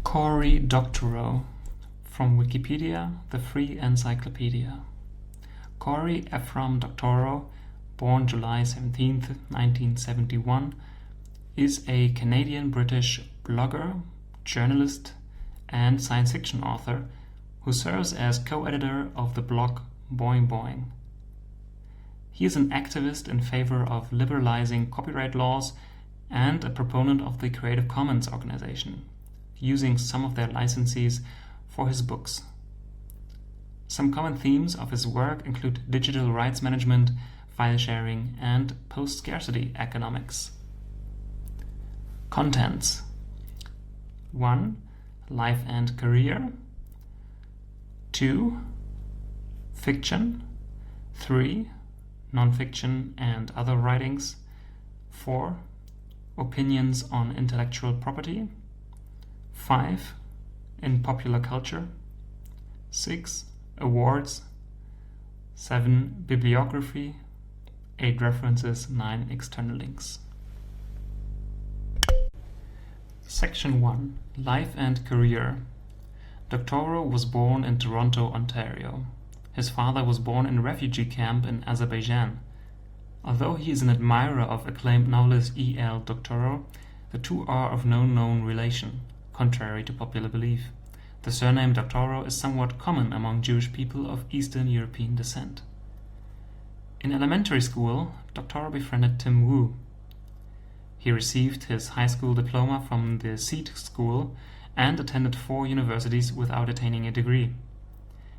Cory Doctorow, from Wikipedia, the free encyclopedia. Cory Ephraim Doctorow, born July 17, 1971, is a Canadian-British blogger, journalist, and science fiction author who serves as co-editor of the blog Boing Boing. He is an activist in favor of liberalizing copyright laws and a proponent of the Creative Commons organization, using some of their licensees for his books. Some common themes of his work include digital rights management, file sharing, and post-scarcity economics. Contents: 1. Life and career. 2. Fiction. 3. Non-fiction and other writings. 4. Opinions on intellectual property. 5. In popular culture. 6. Awards. 7. Bibliography. 8 references, 9 external links. Section 1. Life and career. Doctorow was born in Toronto, Ontario. His father was born in a refugee camp in Azerbaijan. Although he is an admirer of acclaimed novelist E.L. Doctorow, the two are of no known relation, contrary to popular belief. The surname Doctorow is somewhat common among Jewish people of Eastern European descent. In elementary school, Doctorow befriended Tim Wu. He received his high school diploma from the Seed School and attended 4 universities without attaining a degree.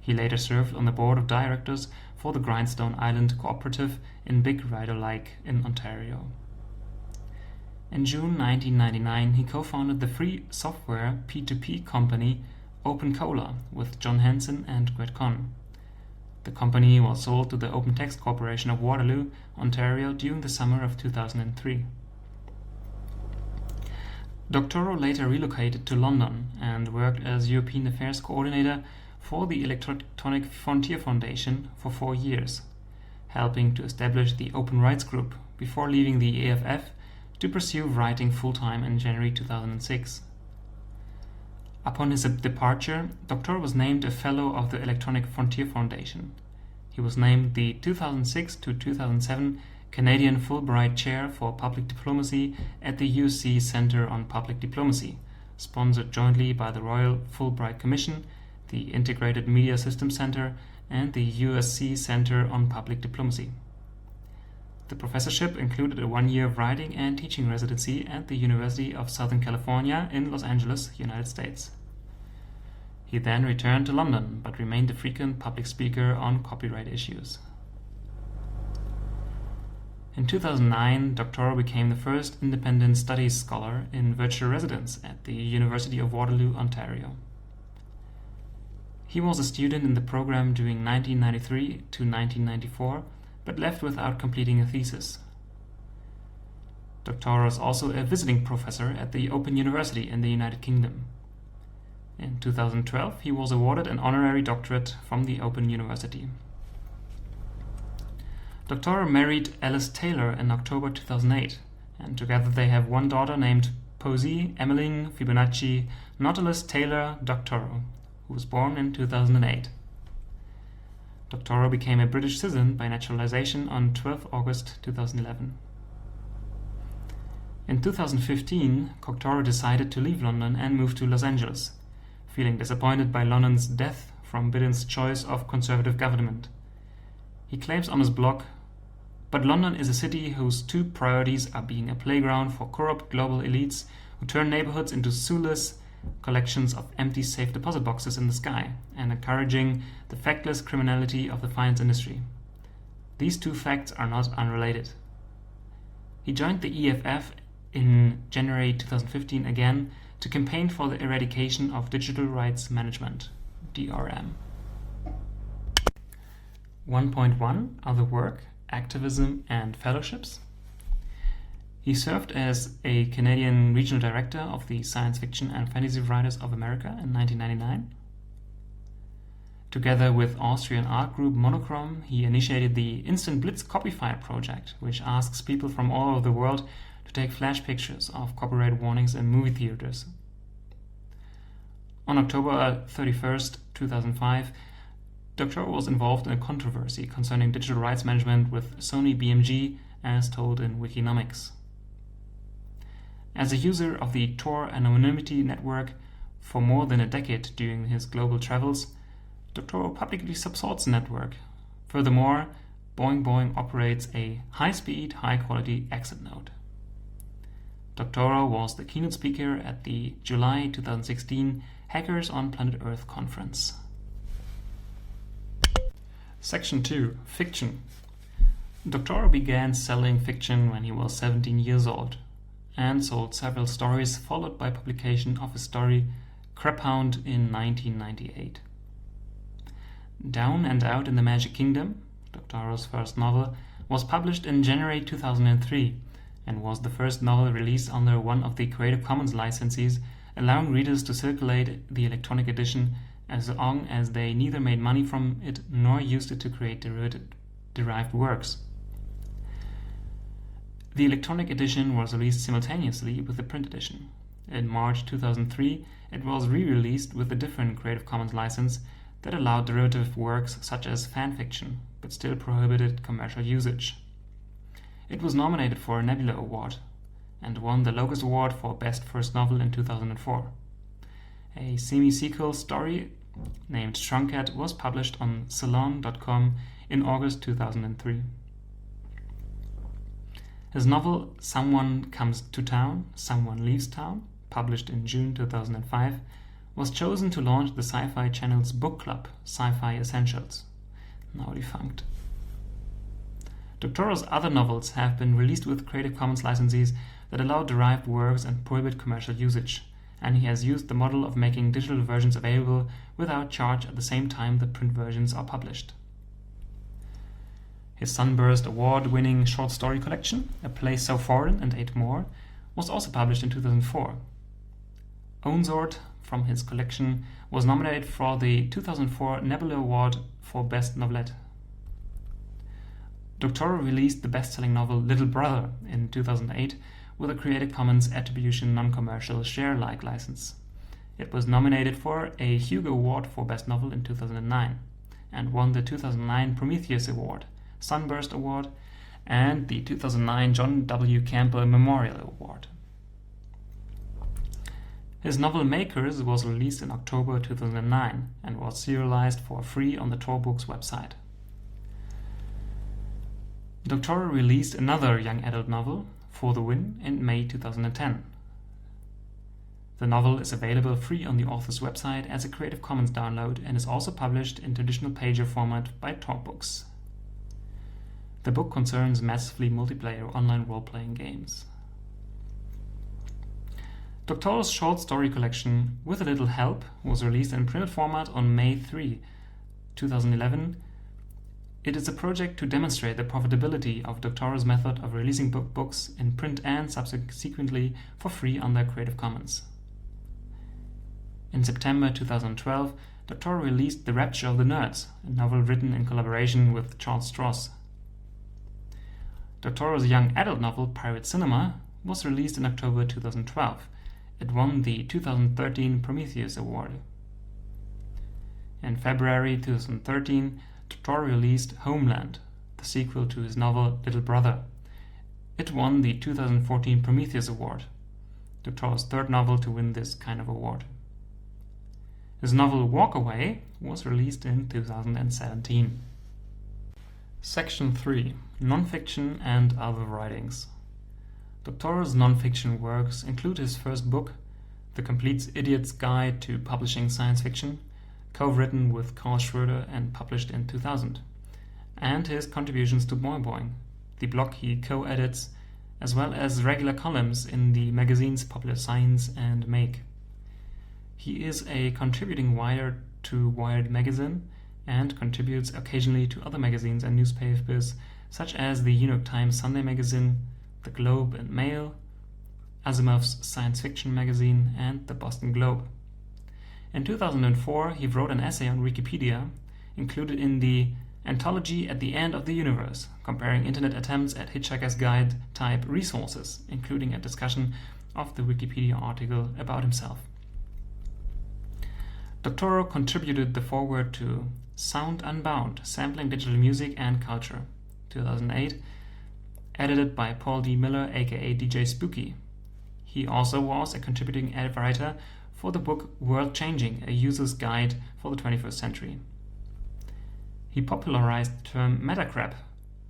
He later served on the board of directors for the Grindstone Island Cooperative in Big Rider Lake in Ontario. In June 1999, he co-founded the free software P2P company OpenCola with John Hanson and Greg Conn. The company was sold to the Open Text Corporation of Waterloo, Ontario during the summer of 2003. Doctorow later relocated to London and worked as European Affairs Coordinator for the Electronic Frontier Foundation for 4 years, helping to establish the Open Rights Group before leaving the EFF to pursue writing full-time in January 2006. Upon his departure, Doctorow was named a Fellow of the Electronic Frontier Foundation. He was named the 2006 to 2007 Canadian Fulbright Chair for Public Diplomacy at the USC Centre on Public Diplomacy, sponsored jointly by the Royal Fulbright Commission, the Integrated Media Systems Centre, and the USC Centre on Public Diplomacy. The professorship included a 1-year writing and teaching residency at the University of Southern California in Los Angeles, United States. He then returned to London, but remained a frequent public speaker on copyright issues. In 2009, Doctorow became the first independent studies scholar in virtual residence at the University of Waterloo, Ontario. He was a student in the program during 1993 to 1994, but left without completing a thesis. Doctorow is also a visiting professor at the Open University in the United Kingdom. In 2012, he was awarded an honorary doctorate from the Open University. Doctorow married Alice Taylor in October 2008, and together they have one daughter named Posey Emmeline Fibonacci Nautilus Taylor Doctorow, who was born in 2008. Doctorow became a British citizen by naturalization on 12 August 2011. In 2015, Doctorow decided to leave London and move to Los Angeles, feeling disappointed by London's death from Biden's choice of conservative government. He claims on his blog, "But London is a city whose 2 priorities are being a playground for corrupt global elites who turn neighborhoods into soulless collections of empty safe deposit boxes in the sky and encouraging the factless criminality of the finance industry. These 2 facts are not unrelated." He joined the EFF in January 2015 again to campaign for the eradication of digital rights management, DRM. 1.1 Other work, activism and fellowships. He served as a Canadian Regional Director of the Science Fiction and Fantasy Writers of America in 1999. Together with Austrian art group Monochrome, he initiated the Instant Blitz Copyfile project, which asks people from all over the world to take flash pictures of copyright warnings in movie theaters. On October 31st, 2005, Doctorow was involved in a controversy concerning digital rights management with Sony BMG, as told in Wikinomics. As a user of the Tor anonymity network for more than a decade during his global travels, Doctorow publicly supports the network. Furthermore, Boing Boing operates a high-speed, high-quality exit node. Doctorow was the keynote speaker at the July 2016 Hackers on Planet Earth conference. Section 2. Fiction. Doctorow began selling fiction when he was 17 years old and sold several stories, followed by publication of his story Craphound in 1998. Down and Out in the Magic Kingdom, Doctorow's first novel, was published in January 2003 and was the first novel released under one of the Creative Commons licenses, allowing readers to circulate the electronic edition as long as they neither made money from it nor used it to create derived works. The electronic edition was released simultaneously with the print edition. In March 2003, it was re-released with a different Creative Commons license that allowed derivative works such as fanfiction, but still prohibited commercial usage. It was nominated for a Nebula Award and won the Locus Award for Best First Novel in 2004. A semi-sequel story named Truncat was published on Salon.com in August 2003. His novel Someone Comes to Town, Someone Leaves Town, published in June 2005, was chosen to launch the Sci-Fi Channel's book club, Sci-Fi Essentials, now defunct. Doctorow's other novels have been released with Creative Commons licenses that allow derived works and prohibit commercial usage, and he has used the model of making digital versions available without charge at the same time the print versions are published. His Sunburst Award-winning short story collection, A Place So Foreign and 8 More, was also published in 2004. Ownsort, from his collection, was nominated for the 2004 Nebula Award for Best Novelette. Doctorow released the best-selling novel Little Brother in 2008 with a Creative Commons Attribution Non-Commercial Share-alike license. It was nominated for a Hugo Award for Best Novel in 2009 and won the 2009 Prometheus Award, Sunburst Award, and the 2009 John W. Campbell Memorial Award. His novel Makers was released in October 2009 and was serialized for free on the Tor Books website. Doctorow released another young adult novel, For the Win, in May 2010. The novel is available free on the author's website as a Creative Commons download and is also published in traditional pager format by Tor Books. The book concerns massively multiplayer online role-playing games. Doctorow's short story collection, With a Little Help, was released in printed format on May 3, 2011. It is a project to demonstrate the profitability of Doctorow's method of releasing books in print and subsequently for free under Creative Commons. In September 2012, Doctorow released The Rapture of the Nerds, a novel written in collaboration with Charles Stross. Doctorow's young adult novel Pirate Cinema was released in October 2012. It won the 2013 Prometheus Award. In February 2013, Doctorow released Homeland, the sequel to his novel Little Brother. It won the 2014 Prometheus Award, Doctorow's third novel to win this kind of award. His novel Walk Away was released in 2017. Section 3. Nonfiction and Other Writings. Doctorow's nonfiction works include his first book, The Complete Idiot's Guide to Publishing Science Fiction, co-written with Carl Schroeder and published in 2000, and his contributions to Boing Boing, the blog he co-edits, as well as regular columns in the magazines Popular Science and Make. He is a contributing writer to Wired magazine and contributes occasionally to other magazines and newspapers such as the New York Times Sunday magazine, the Globe and Mail, Asimov's Science Fiction magazine, and the Boston Globe. In 2004, he wrote an essay on Wikipedia, included in the Anthology at the End of the Universe, comparing internet attempts at Hitchhiker's Guide type resources, including a discussion of the Wikipedia article about himself. Doctorow contributed the foreword to Sound Unbound, Sampling Digital Music and Culture, 2008, edited by Paul D. Miller, aka DJ Spooky. He also was a contributing writer for the book World Changing, a User's Guide for the 21st Century. He popularized the term metacrap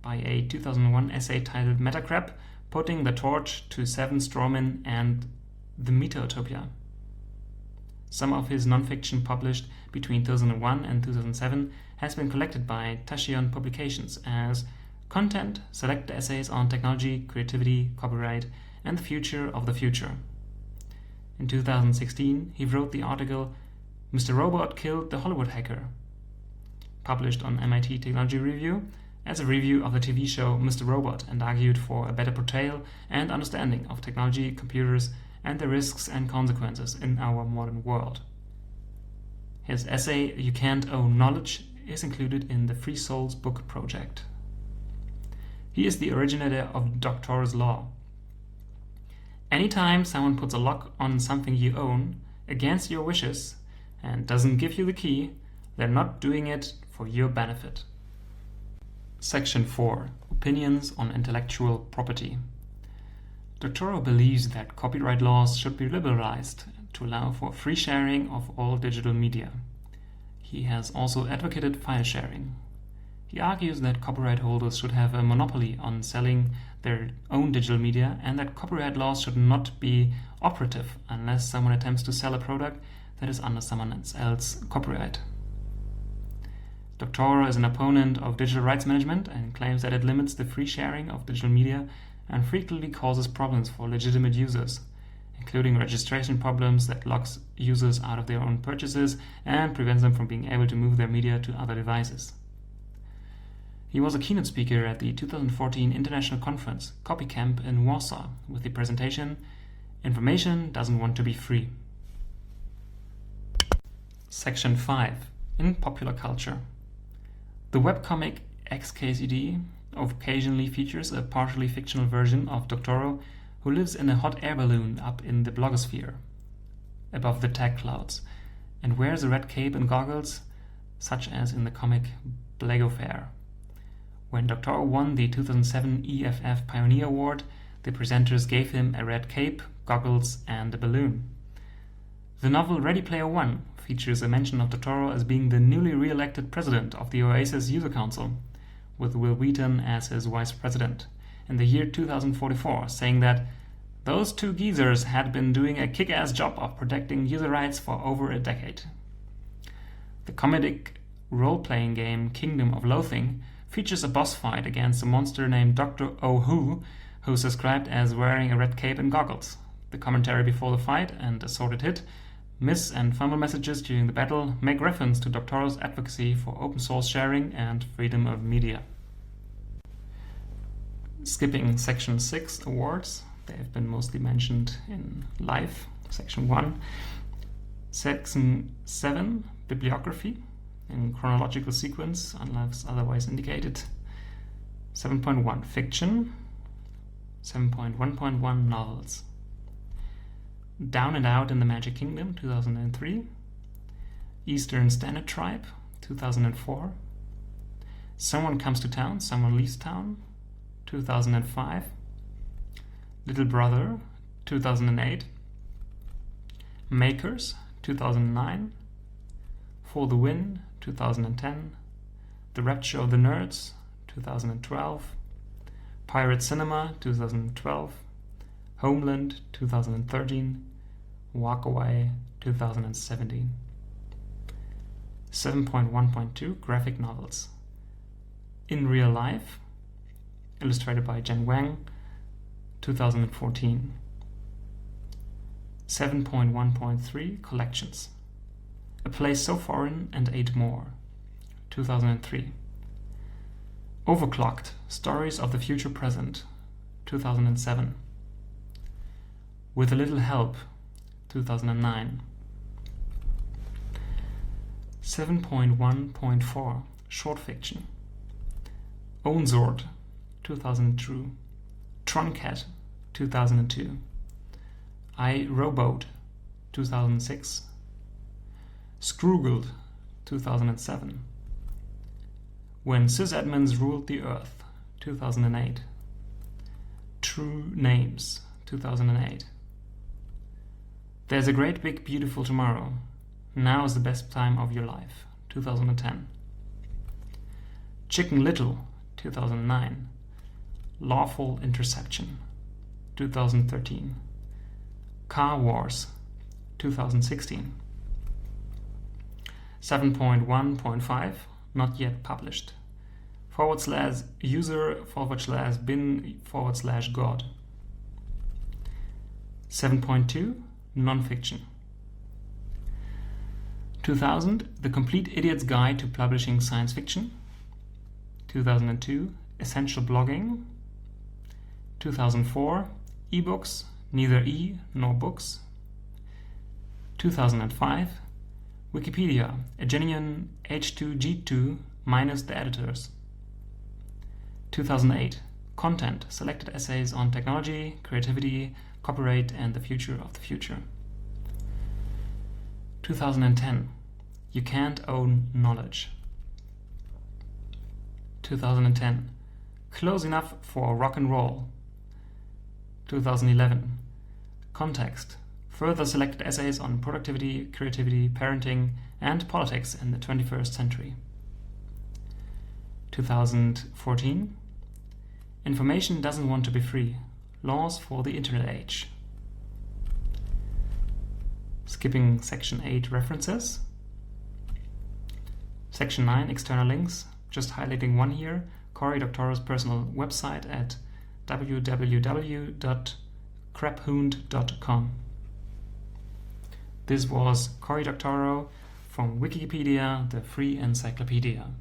by a 2001 essay titled Metacrap, putting the torch to Seven Strawman and the Meta-Utopia. Some of his nonfiction published between 2001 and 2007 has been collected by Tachion Publications as Content, Select Essays on Technology, Creativity, Copyright, and the Future of the Future. In 2016, he wrote the article Mr. Robot Killed the Hollywood Hacker, published on MIT Technology Review as a review of the TV show Mr. Robot, and argued for a better portrayal and understanding of technology, computers, and the risks and consequences in our modern world. His essay, You Can't Own Knowledge, is included in the Free Souls book project. He is the originator of Doctorow's Law. Anytime someone puts a lock on something you own against your wishes and doesn't give you the key, they're not doing it for your benefit. Section 4. Opinions on Intellectual Property. Doctorow believes that copyright laws should be liberalized to allow for free sharing of all digital media. He has also advocated file sharing. He argues that copyright holders should have a monopoly on selling their own digital media, and that copyright laws should not be operative unless someone attempts to sell a product that is under someone else's copyright. Doctorow is an opponent of digital rights management and claims that it limits the free sharing of digital media and frequently causes problems for legitimate users, including registration problems that locks users out of their own purchases and prevents them from being able to move their media to other devices. He was a keynote speaker at the 2014 international conference, CopyCamp, in Warsaw, with the presentation, Information Doesn't Want to Be Free. Section 5. In Popular Culture. The webcomic XKCD occasionally features a partially fictional version of Doctorow, who lives in a hot air balloon up in the blogosphere, above the tech clouds, and wears a red cape and goggles, such as in the comic Blago Fair. When Doctorow won the 2007 EFF Pioneer Award, the presenters gave him a red cape, goggles, and a balloon. The novel Ready Player One features a mention of Doctorow as being the newly re-elected president of the Oasis User Council, with Will Wheaton as his vice president, in the year 2044, saying that those two geezers had been doing a kick-ass job of protecting user rights for over a decade. The comedic role-playing game Kingdom of Loathing features a boss fight against a monster named Doctorow, who's described as wearing a red cape and goggles. The commentary before the fight and assorted hit, miss and fumble messages during the battle make reference to Doctorow's advocacy for open source sharing and freedom of media. Skipping Section 6, Awards. They have been mostly mentioned in Life, Section 1. Section 7, Bibliography, in chronological sequence, unless otherwise indicated. 7.1, Fiction. 7.1.1, Novels. Down and Out in the Magic Kingdom, 2003. Eastern Standard Tribe, 2004. Someone Comes to Town, Someone Leaves Town, 2005. Little Brother, 2008. Makers, 2009. For the Win, 2010. The Rapture of the Nerds, 2012. Pirate Cinema, 2012. Homeland, 2013. Walk Away, 2017. 7.1.2, Graphic Novels. In Real Life, illustrated by Jen Wang, 2014. 7.1.3, Collections. A Place So Foreign and Eight More, 2003. Overclocked, Stories of the Future Present, 2007. With a Little Help, 2009. 7.1.4, Short Fiction. Ownzord, 2002. Troncat, 2002. I, Rowboat, 2006. Scroogled, 2007. When Sysadmins Ruled the Earth, 2008. True Names, 2008. There's a Great Big Beautiful Tomorrow. Now is the best time of your life, 2010. Chicken Little, 2009. Lawful Interception, 2013. Car Wars, 2016. 7.1.5, not yet published. /user/bin/god. 7.2, non-fiction. 2000, The Complete Idiot's Guide to Publishing Science Fiction. 2002, Essential Blogging. 2004, ebooks, neither e nor books. 2005, Wikipedia, a genuine H2G2 minus the editors. 2008, Content, selected essays on technology, creativity, copyright, and the future of the future. 2010, You Can't Own Knowledge. 2010, Close Enough for Rock and Roll. 2011, Context, further selected essays on productivity, creativity, parenting, and politics in the 21st century. 2014, Information Doesn't Want to Be Free, Laws for the Internet Age. Skipping Section 8, References. Section 9, External Links, just highlighting one here, Cory Doctorow's personal website at www.craphound.com. This was Cory Doctorow from Wikipedia, the free encyclopedia.